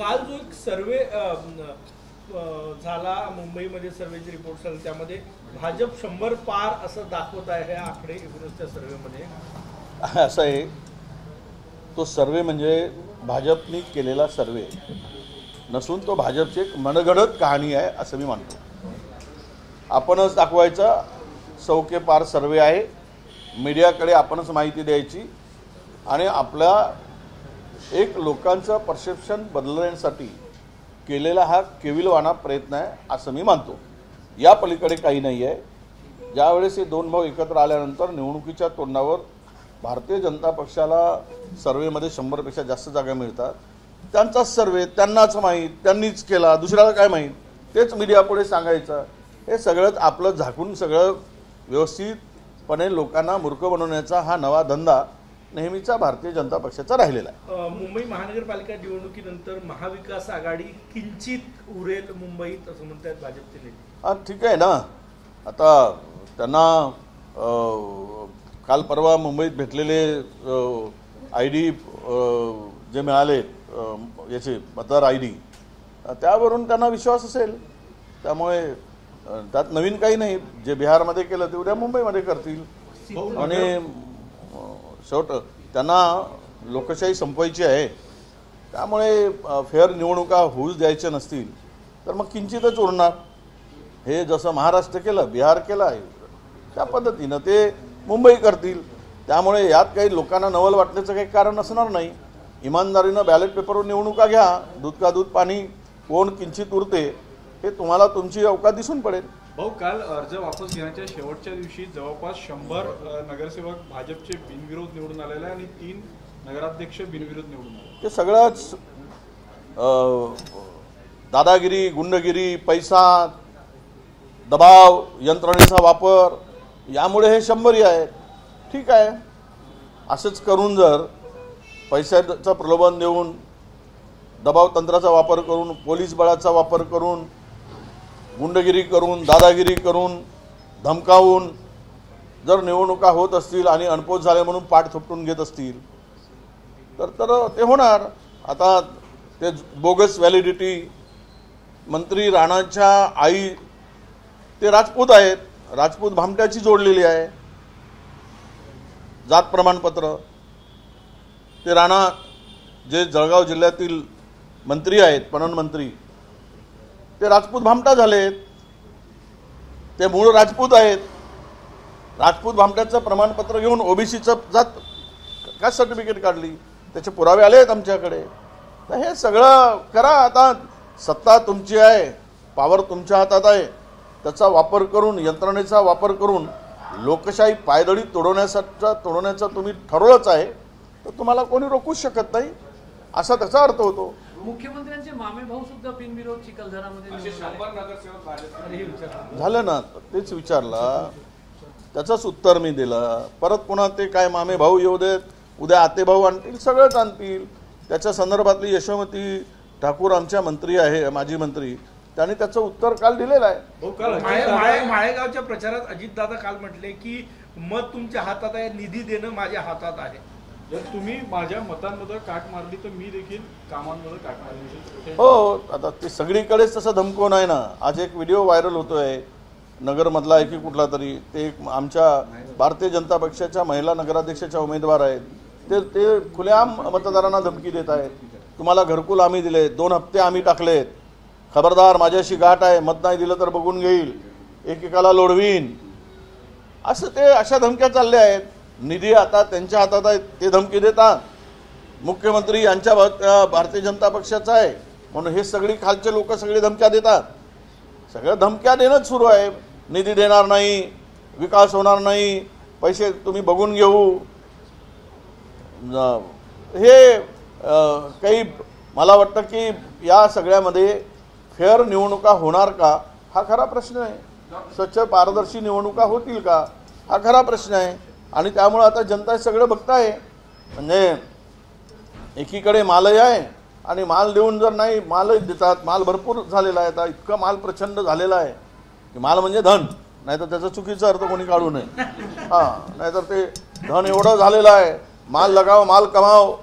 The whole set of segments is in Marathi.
काल जो एक सर्वे झाला मुंबईमध्ये, सर्वेचे रिपोर्ट आले, त्यामध्ये भाजप 100 पार असं दाखवत आहे हे आकडे एकोणीसच्या सर्वेमध्ये. असं आहे, तो सर्वे म्हणजे भाजपने केलेला सर्वे नसून तो भाजपची एक मनगडत कहाणी आहे असं मी मानतो. आपणच दाखवायचा 100 के पार सर्वे आहे, मीडियाकडे आपणच माहिती द्यायची आणि आपल्या एक लोकांचं परसेप्शन बदलण्यासाठी केलेला हा केविलवाणा प्रयत्न आहे असं मी मानतो. या पलीकडे काही नाही आहे. ज्यावेळेस हे दोन भाऊ एकत्र आल्यानंतर निवडणुकीच्या तोंडावर भारतीय जनता पक्षाला सर्वेमध्ये 100पेक्षा जास्त जागा मिळतात. त्यांचाच सर्वे, त्यांनाच माहीत, त्यांनीच केला, दुसऱ्याला काय माहीत, तेच मीडियापुढे सांगायचं. हे सगळंच आपलं झाकून सगळं व्यवस्थितपणे लोकांना मूर्ख बनवण्याचा हा नवा धंदा नेहमीचा भारतीय जनता पक्षाचा राहिलेला आहे. मुंबई महानगरपालिका निवडणुकीनंतर महाविकास आघाडी किंचित उरेल मुंबईत असं म्हणतात भाजपचे नेते. हा ठीक आहे ना. आता त्यांना काल परवा मुंबईत भेटलेले ID जे मिळाले याचे मतदार ID, त्यावरून त्यांना विश्वास असेल. त्यामुळे त्यात नवीन काही नाही. जे बिहारमध्ये केलं ते उद्या मुंबईमध्ये करतील. आणि शेवट त्यांना लोकशाही संपवायची आहे. त्यामुळे फेअर निवडणुका होऊच द्यायच्या नसतील तर मग किंचितच उरणार. हे जसं महाराष्ट्र केलं, बिहार केलं आहे, त्या पद्धतीनं ते मुंबई करतील. त्यामुळे यात काही लोकांना नवल वाटण्याचं काही कारण असणार नाही. इमानदारीनं बॅलेट पेपरवर निवडणुका घ्या. दूध का दूध पाणी, कोण किंचित उरते हे तुम्हाला तुमची अवकाश दिसून पडेल. भाऊ, काल अर्ज वापस घेण्याच्या शेवटच्या दिवशी जवळपास 100 नगरसेवक भाजपचे बिनविरोध निवडून आलेले आणि 3 नगराध्यक्ष बिनविरोध निवडून आले. ते सगळंच दादागिरी, गुंडगिरी, पैसा, दबाव यंत्रणेचा वापर, यामुळे हे 100 आहेत. ठीक आहे, असंच करून जर पैशाचं प्रलोभन देऊन, दबाव तंत्राचा वापर करून, पोलीस बळाचा वापर करून, गुंडगिरी करून, दादागिरी करून, धमकावून जर निवडणुका होत असतील आणि अनपोच झाले म्हणून पाठ थोपटून घेत असतील तर ते होणार. आता ते बोगस व्हॅलिडिटी, मंत्री राणाच्या आई ते राजपूत आहेत, राजपूत भामट्याची जोडलेली आहे जात प्रमाणपत्र. ते राणा जे जळगाव जिल्ह्यातील मंत्री आहेत, पणन मंत्री, ते राजपूत भामटा झालेत. ते मूळ राजपूत आहेत. राजपूत भामट्याचं प्रमाणपत्र घेऊन ओबीसीचं जात कास्ट सर्टिफिकेट काढली, त्याचे पुरावे आले आहेत आमच्याकडे. तर हे सगळं करा. आता सत्ता तुमची आहे, पॉवर तुमच्या हातात आहे. त्याचा वापर करून, यंत्रणेचा वापर करून लोकशाही पायदळी तोडवण्याचा तुम्ही ठरवलंच आहे, तर तुम्हाला कोणी रोखूच शकत नाही असा त्याचा अर्थ होतो. मुख्यमंत्र्यांचे मामे भाऊ सुद्धा बिनविरोध चिखलदरामध्ये झालं ना. तेच विचारला, त्याचंच उत्तर मी दिलं. परत पुन्हा ते काय मामे भाऊ येऊ देत, उद्या आते भाऊ आणतील, सगळंच आणतील. त्याच्या संदर्भातली यशोमती ठाकूर आमच्या मंत्री आहे, माजी मंत्री, त्यांनी त्याचं उत्तर काल दिलेलं आहे. माळेगावच्या प्रचारात अजितदादा काल म्हटले की मत तुमच्या हातात आहे, निधी देणं माझ्या हातात आहे. जर तुम्ही माझ्या मतांमध्ये काट मारली तर मी देखील कामांमध्ये काट मारली. हो, आता ते सगळीकडेच तसं धमकवून आहे ना. आज एक व्हिडिओ व्हायरल होतोय नगरमधला आहे की कुठला तरी, ते आमच्या भारतीय जनता पक्षाच्या महिला नगराध्यक्षाच्या उमेदवार आहेत. ते खुलेआम मतदारांना धमकी देत आहेत. तुम्हाला घरकुल आम्ही दिले, 2 हप्ते आम्ही टाकलेत, खबरदार माझ्याशी गाठ आहे, मत नाही दिलं तर बघून घेईल, एकेकाला लोढवीन, असं ते अशा धमक्या चालल्या आहेत. निधी आता त्यांच्या हातात आहे, ते धमकी देतात. मुख्यमंत्री यांच्या भारतीय जनता पक्षाचा आहे म्हणून हे सगळी खालचे लोक सगळे धमक्या देतात. सगळं धमक्या देणंच सुरू आहे. निधी देणार नाही, विकास होणार नाही, पैसे तुम्ही बघून घेऊ. हे काही मला वाटतं की या सगळ्यामध्ये फेअर निवडणुका होणार का हा खरा प्रश्न आहे. स्वच्छ पारदर्शी निवडणुका होतील का हा खरा प्रश्न आहे. आणि त्यामुळे आता जनता सगळं बघताय. म्हणजे एकीकडे मालही आहे आणि माल देऊन जर नाही, मालही देतात. माल भरपूर झालेला आहे. आता इतका माल प्रचंड झालेला आहे की माल म्हणजे धन, नाहीतर त्याचा चुकीचा अर्थ कोणी काढू नये. नाहीतर ते धन एवढं झालेलं आहे, माल लगाव माल कमाव,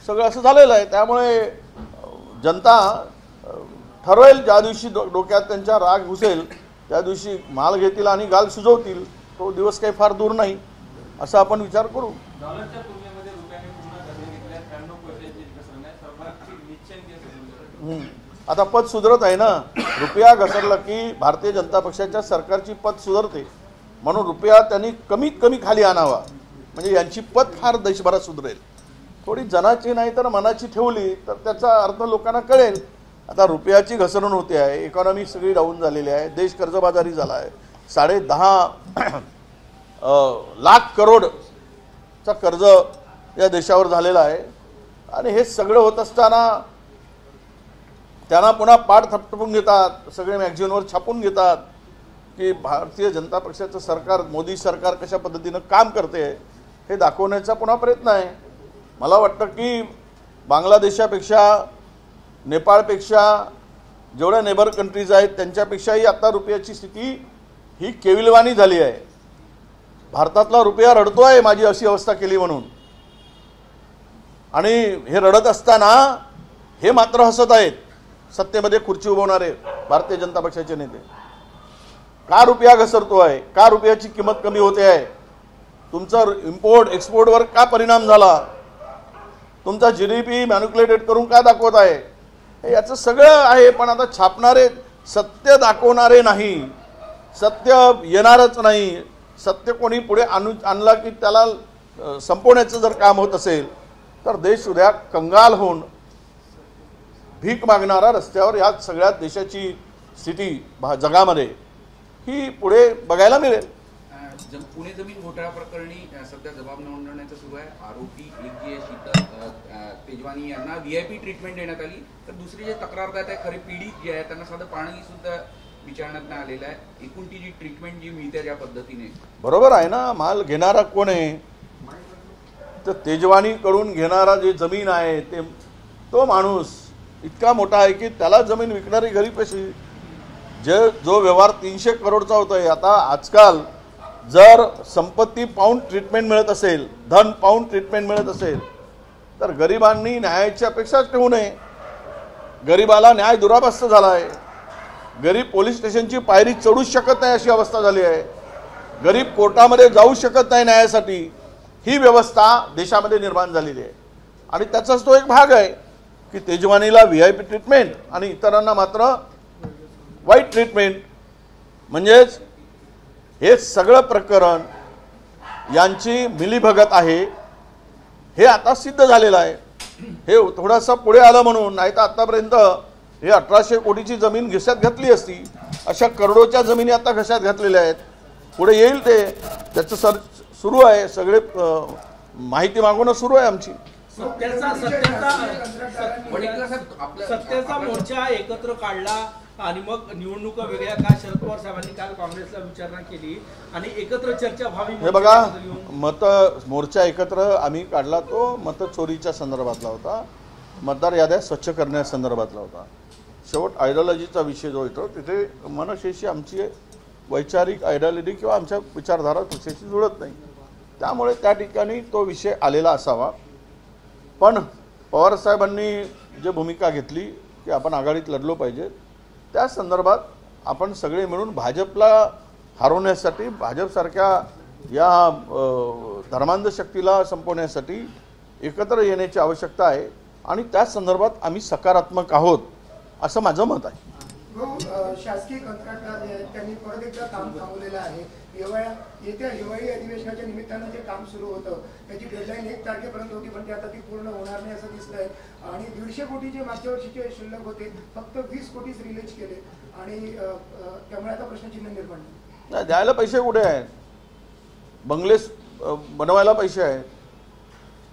सगळं असं झालेलं आहे. त्यामुळे जनता ठरवेल, ज्या दिवशी डोक्यात त्यांच्या राग घुसेल त्या दिवशी माल घेतील आणि गाल सुजवतील. तो दिवस काही फार दूर नाही असा आपण विचार करू. डॉलरच्या तुलनेमध्ये रुपयाने पूर्ण घसरण घेतल्या 93% घसरण आहे. सर्वाधिक निश्चय आता पद सुधारत आहे ना. रुपया घसरला की भारतीय जनता पक्षाच्या सरकारची पद सुधारते. म्हणून रुपया त्यांनी कमीत कमी खाली आणावा, म्हणजे यांची पद फार देशभरात सुधारेल. थोडी जनाची नाही तर मनाची ठेवली तर त्याचा अर्थ लोकांना कळेल. आता रुपयाची घसरण होते आहे, इकॉनॉमी सगळी डाऊन झालेली आहे, देश कर्जबाजारी झाला आहे, 10.5 लाख करोडचा कर्ज या देशावर झालेला आहे. आणि हे सगळं होत असताना त्यांना पुन्हा पाठ थपटपून घेतात, सगळे मॅगझिनवर छापून घेतात की भारतीय जनता पक्षाचं सरकार, मोदी सरकार कशा पद्धतीनं काम करते हे दाखवण्याचा पुन्हा प्रयत्न आहे. मला वाटतं की बांगलादेशापेक्षा, नेपाळपेक्षा, जेवढ्या नेबर कंट्रीज आहेत त्यांच्यापेक्षाही आता रुपयाची स्थिती ही केविलवाणी झाली आहे. भारतातला रुपया रडतो आहे माझी अशी अवस्था केली म्हणून, आणि हे रडत असताना हे मात्र हसत आहेत सत्तेमध्ये खुर्ची उभवणारे भारतीय जनता पक्षाचे नेते. का रुपया घसरतो आहे, का रुपयाची किंमत कमी होते आहे, तुमचा इम्पोर्ट एक्सपोर्टवर का परिणाम झाला, तुमचा GDP मॅन्युक्युलेटेड करून का दाखवत आहे, याचं सगळं आहे. पण आता छापणारे सत्य दाखवणारे नाही, सत्य येणारच नाही. सत्य कोणी पुढे आणला की त्याला संपवण्याचं जर काम होत असेल तर देश उद्या कंगाल होऊन भीक मागणारा रस्त्यावर या सगळ्या देशाची स्थिती जगामध्ये ही पुढे बघायला मिळेल. पुणे जमीन घोटाळा प्रकरणी सध्या जबाब नोंदवण्याचं सुरू आहे. आरोपी एक जे शीतल तेजवानी यांना VIP ट्रीटमेंट देण्यात आली, तर दुसरी जे तक्रारदार आहे खरे पीडित जे आहे त्यांना साधं पाणी सुद्धा विचारण्यात नाही आलेलं आहे. एकूण ती जी ट्रीटमेंट जी मिळते ज्या पद्धतीने, बरोबर आहे ना. माल घेणारा कोण आहे, तर तेजवानीकडून घेणारा जे जमीन आहे ते तो माणूस इतका मोठा आहे की त्याला जमीन विकणारी गरीब कशी. जो व्यवहार 300 करोडचा होतोय, आता आजकाल जर संपत्ती पाऊंड ट्रीटमेंट मिळत असेल, धन पाऊंड ट्रीटमेंट मिळत असेल तर गरिबांनी न्यायाची अपेक्षाच ठेवू नये. गरिबाला न्याय दुरापास्त झाला आहे. गरीब पोलीस स्टेशनची पायरी चढू शकत नाही अशी अवस्था झाली आहे. गरीब कोर्टामध्ये जाऊ शकत नाही न्यायासाठी. ही व्यवस्था देशामध्ये निर्माण झालेली आहे. आणि त्याचाच तो एक भाग आहे की तेजवानीला VIP ट्रीटमेंट आणि इतरांना मात्र वाईट ट्रीटमेंट. म्हणजेच हे सगळं प्रकरण यांची मिलीभगत आहे हे आता सिद्ध झालेलं आहे. हे थोडासा पुढे आलं म्हणून, नाही तर आतापर्यंत हे 1800 कोटीची जमीन घशात घातली असती. अशा करोडोच्या जमिनी आता घशात घातलेल्या आहेत. पुढे येईल ते, त्याचं सर्च सुरू आहे, सगळे माहिती मागवणं सुरू आहे आमची. सत्तेचा मोर्चा एकत्र काढला आणि मग निवडणुका वेगळ्या का शरद पवार साहेबांनी काल काँग्रेसला विचारणा केली आणि एकत्र चर्चा व्हावी. हे बघा, मोर्चा एकत्र आम्ही काढला तो मतचोरीच्या संदर्भातला होता, मतदार याद्या स्वच्छ करण्याच्या संदर्भातला होता. शेवट आयडिओलॉजीचा विषय जो येतो तिथे मनशेशी आमची वैचारिक आयडिओलॉजी किंवा आमच्या विचारधारा त्याच्याशी जुळत नाही. त्यामुळे त्या ठिकाणी तो विषय आलेला असावा. पण पवारसाहेबांनी जे भूमिका घेतली की आपण आघाडीत लढलो पाहिजे, त्या संदर्भात आपण सगळे मिळून भाजपला हरवण्यासाठी, भाजपसारख्या या धर्मांध शक्तीला संपवण्यासाठी एकत्र येण्याची आवश्यकता आहे. आणि त्या संदर्भात आम्ही सकारात्मक आहोत असं माझं मत आहे. शासकीय कंत्राटदार जे आहेत त्यांनी परत एकदा काम थांबवलेलं आहे. येत्या हिवाळी अधिवेशनाच्या निमित्तानं जे काम सुरू होतं त्याची डेडलाईन 1 तारखेपर्यंत होती, पण ती आता ती पूर्ण होणार नाही असं दिसतंय. आणि 150 कोटी जे मागच्या वर्षीचे शिल्लक होते फक्त 20 कोटीच रिलीज केले आणि त्यामुळे आता प्रश्नचिन्ह निर्माण नाही. द्यायला पैसे कुठे आहेत? बंगले बनवायला पैसे आहेत,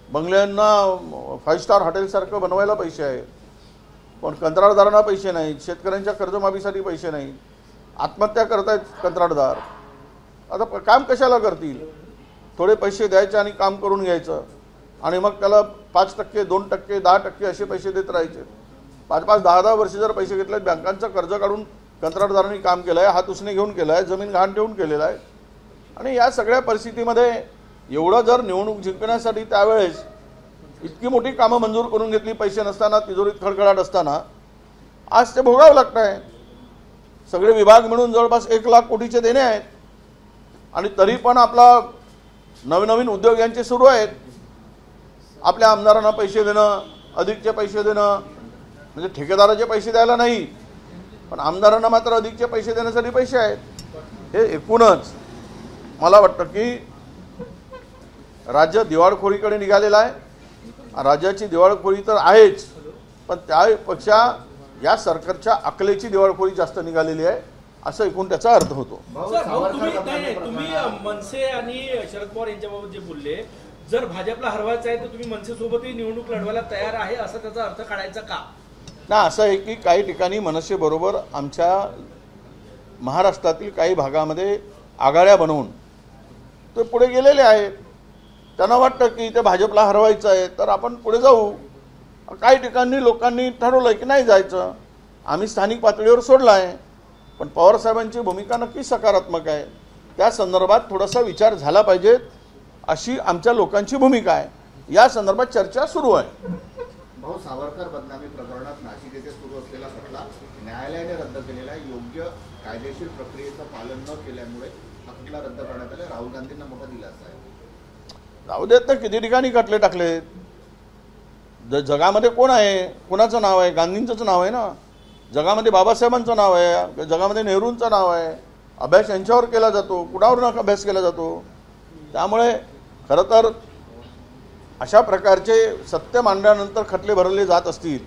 बंगल्यांना 5 स्टार हॉटेलसारखं बनवायला पैसे आहेत, पण कंत्राटदारांना पैसे नाहीत, शेतकऱ्यांच्या कर्जमाफीसाठी पैसे नाहीत, आत्महत्या करतायत कंत्राटदार. आता काम कशाला करतील? थोडे पैसे द्यायचे आणि काम करून घ्यायचं आणि मग त्याला 5%, 2%, 10% असे पैसे देत राहायचे. 5-5, 10-10 वर्ष जर पैसे घेतले, बँकांचं कर्ज काढून कंत्राटदारांनी काम केलं आहे, हात उसने घेऊन केलं आहे, जमीन गहाण ठेवून केलेलं आहे. आणि या सगळ्या परिस्थितीमध्ये एवढं जर निवडणूक जिंकण्यासाठी त्यावेळेस इतकी मोठी कामं मंजूर करून घेतली, पैसे नसताना, तिजोरीत खडखडाट असताना आज ते भोगावं लागत आहे. सगळे विभाग मिळून जवळपास 1 लाख कोटीचे देणे आहेत आणि तरी पण आपला नवीन उद्योग यांचे सुरू आहेत. आपल्या आमदारांना पैसे देणं, अधिकचे पैसे देणं, म्हणजे ठेकेदाराचे पैसे द्यायला नाही पण आमदारांना मात्र अधिकचे पैसे देण्यासाठी पैसे आहेत. हे एकूणच मला वाटतं की राज्य दिवाळखोरीकडे निघालेलं आहे. राज्याची दिवाळखोरी तर आहेच पण त्यापेक्षा या सरकारच्या अकलेची दिवाळखोरी जास्त निघालेली आहे असं एकूण त्याचा अर्थ होतो. तुम्ही मनसे आणि शरद पवार यांच्याबाबत जे बोलले, जर भाजपला हरवायचं आहे तर तुम्ही मनसे सोबतही निवडणूक लढवायला तयार आहे असा त्याचा अर्थ काढायचा का? ना असं आहे की काही ठिकाणी मनसे बरोबर आमच्या महाराष्ट्रातील काही भागामध्ये आघाड्या बनवून ते पुढे गेलेले आहेत. त्यांना वाटतं की ते भाजपला हरवायचं आहे तर आपण पुढे जाऊ. काही ठिकाणी लोकांनी ठरवलं की नाही जायचं. आम्ही स्थानिक पातळीवर सोडला आहे पण पवारसाहेबांची भूमिका नक्की सकारात्मक आहे. त्या संदर्भात थोडासा विचार झाला पाहिजे अशी आमच्या लोकांची भूमिका आहे. या संदर्भात चर्चा सुरू आहे. भाऊ, सावरकर बदनामी प्रकरणात नाशिक येथे सुरू असलेला खटला न्यायालयाने रद्द केलेला आहे. योग्य कायदेशीर प्रक्रियेचं पालन न केल्यामुळे हा खटला रद्द करण्यात आला. राहुल गांधींना मोठा दिलासा आहे. जाऊ देत तर किती ठिकाणी खटले टाकलेत. जगामध्ये कोण आहे, कोणाचं नाव आहे? गांधींचंच नाव आहे ना. जगामध्ये बाबासाहेबांचं नाव आहे, जगामध्ये नेहरूंचं नाव आहे. अभ्यास यांच्यावर केला जातो, कुणावर अभ्यास केला जातो. त्यामुळे खरं तर अशा प्रकारचे सत्य मांडल्यानंतर खटले भरले जात असतील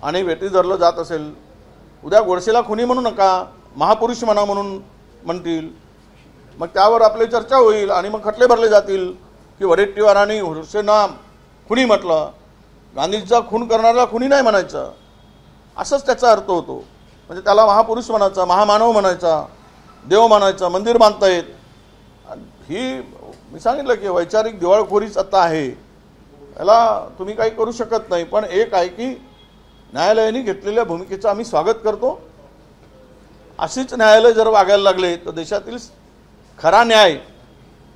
आणि वेटी धरलं जात असेल, उद्या गोडसेला खुनी म्हणू नका, महापुरुष म्हणा म्हणून म्हणतील, मग त्यावर आपली चर्चा होईल आणि मग खटले भरले जातील की वडेट्टीवारांनी हुसेनना खुनी म्हटलं, गांधीजीचा खून करणाऱ्याला खुनी नाही म्हणायचं. असंच त्याचा अर्थ होतो. म्हणजे त्याला महापुरुष म्हणायचा, महामानव म्हणायचा, देव म्हणायचा, मंदिर बांधता येत. ही मी सांगितलं की वैचारिक दिवाळखोरीच आता आहे. याला तुम्ही काही करू शकत नाही. पण एक आहे की न्यायालयाने घेतलेल्या भूमिकेचं आम्ही स्वागत करतो. अशीच न्यायालय जर वागायला लागले तर देशातील खरा न्याय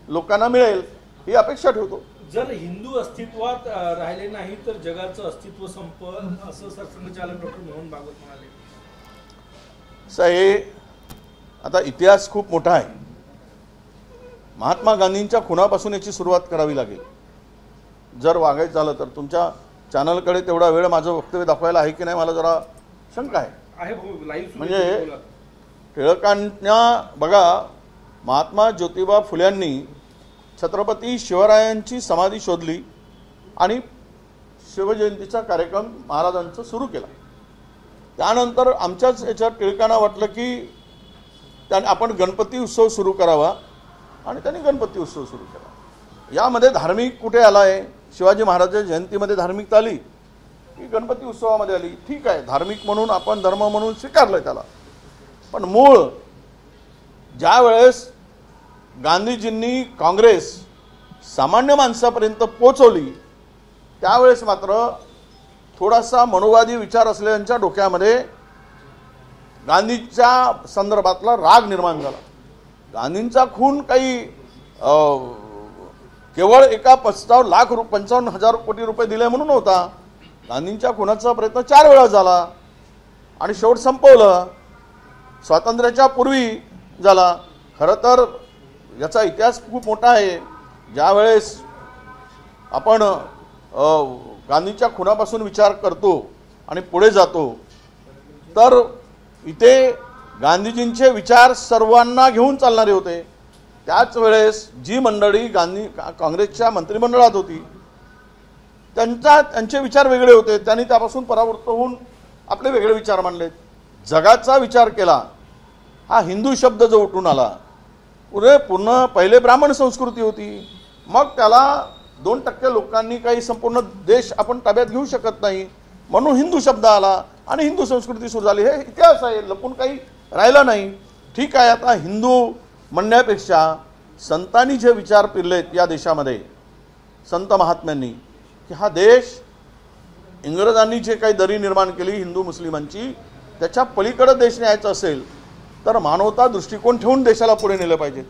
लोकांना मिळेल ही अपेक्षा ठेवतो. जर हिंदू अस्तित्वात राहिले नाही तर जगाचं अस्तित्व संपल असं सरसंघचालक डॉक्टर मोहन भागवत म्हणाले. साहेब, आता इतिहास खूप मोठा आहे. महात्मा गांधींच्या खुनापासून याची सुरुवात करावी लागेल. जर वागायचं झालं तर तुमच्या चॅनलकडे तेवढा वेळ माझं वक्तव्य दाखवायला आहे की नाही मला जरा शंका आहे. म्हणजे टिळकांना बघा, महात्मा ज्योतिबा फुल्यांनी छत्रपती शिवरायांची समाधी शोधली आणि शिवजयंतीचा कार्यक्रम महाराजांचा सुरू केला. त्यानंतर आमच्याच याच्यात टिळकांना वाटलं की त्याने आपण गणपती उत्सव सुरू करावा आणि त्यांनी गणपती उत्सव सुरू केला. यामध्ये धार्मिक कुठे आला आहे? शिवाजी महाराजांच्या जयंतीमध्ये धार्मिकता आली की गणपती उत्सवामध्ये आली. ठीक आहे, धार्मिक म्हणून आपण धर्म म्हणून स्वीकारलं त्याला. पण मूळ ज्या वेळेस गांधीजींनी काँग्रेस सामान्य माणसापर्यंत पोचवली त्यावेळेस मात्र थोडासा मनोवादी विचार असलेल्यांच्या डोक्यामध्ये गांधीच्या संदर्भातला राग निर्माण झाला. गांधींचा खून काही केवळ एका 55,00,000 कोटी रुपये दिले म्हणून होता. गांधींच्या खुनाचा प्रयत्न 4 वेळा झाला आणि शेवट संपवलं. स्वातंत्र्याच्या पूर्वी झाला. खरं तर याचा इतिहास खूप मोठा आहे. ज्यावेळेस आपण गांधींच्या खुनापासून विचार करतो आणि पुढे जातो तर इथे गांधीजींचे विचार सर्वांना घेऊन चालणारे होते. त्याच वेळेस जी मंडळी काँग्रेसच्या मंत्रिमंडळात होती त्यांचे विचार वेगळे होते. त्यांनी त्यापासून परावृत्त होऊन आपले वेगळे विचार मांडले. जगाचा विचार केला. हा हिंदू शब्द जो उठून आला, पूर्ण पहिले ब्राह्मण संस्कृती होती. मग त्याला 2% लोकांनी काही संपूर्ण देश आपण ताब्यात घेऊ शकत नाही म्हणून हिंदू शब्द आला आणि हिंदू संस्कृती सुरू झाली. हे इतिहास आहे, लपून काही राहिला नाही. ठीक आहे, आता हिंदू म्हणण्यापेक्षा संतांनी जे विचार पेरलेत या देशामध्ये, संत महात्म्यांनी, की हा देश इंग्रजांनी जे काही दरी निर्माण केली हिंदू मुस्लिमांची, त्याच्या पलीकडे देश न्यायचा असेल तर मानवता दृष्टिकोन ठेवून देशाला पुढे नेलं पाहिजे.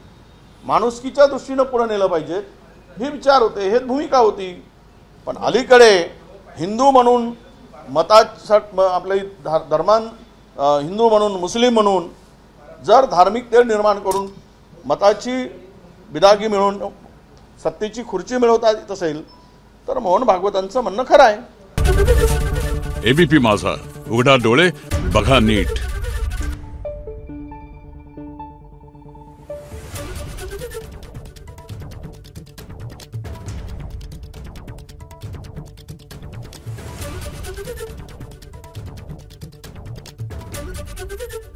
माणुसकीच्या दृष्टीनं पुढे नेलं पाहिजे. हे विचार होते, हेच भूमिका होती. पण अलीकडे हिंदू म्हणून आपल्या धर्मान हिंदू म्हणून मुस्लिम म्हणून जर धार्मिक तेढ निर्माण करून मताची बिदागी मिळवून सत्तेची खुर्ची मिळवता येत असेल तर मोहन भागवतांचं म्हणणं खरं आहे. एबीपी माझा, उघडा डोळे बघा नीट. Thank you.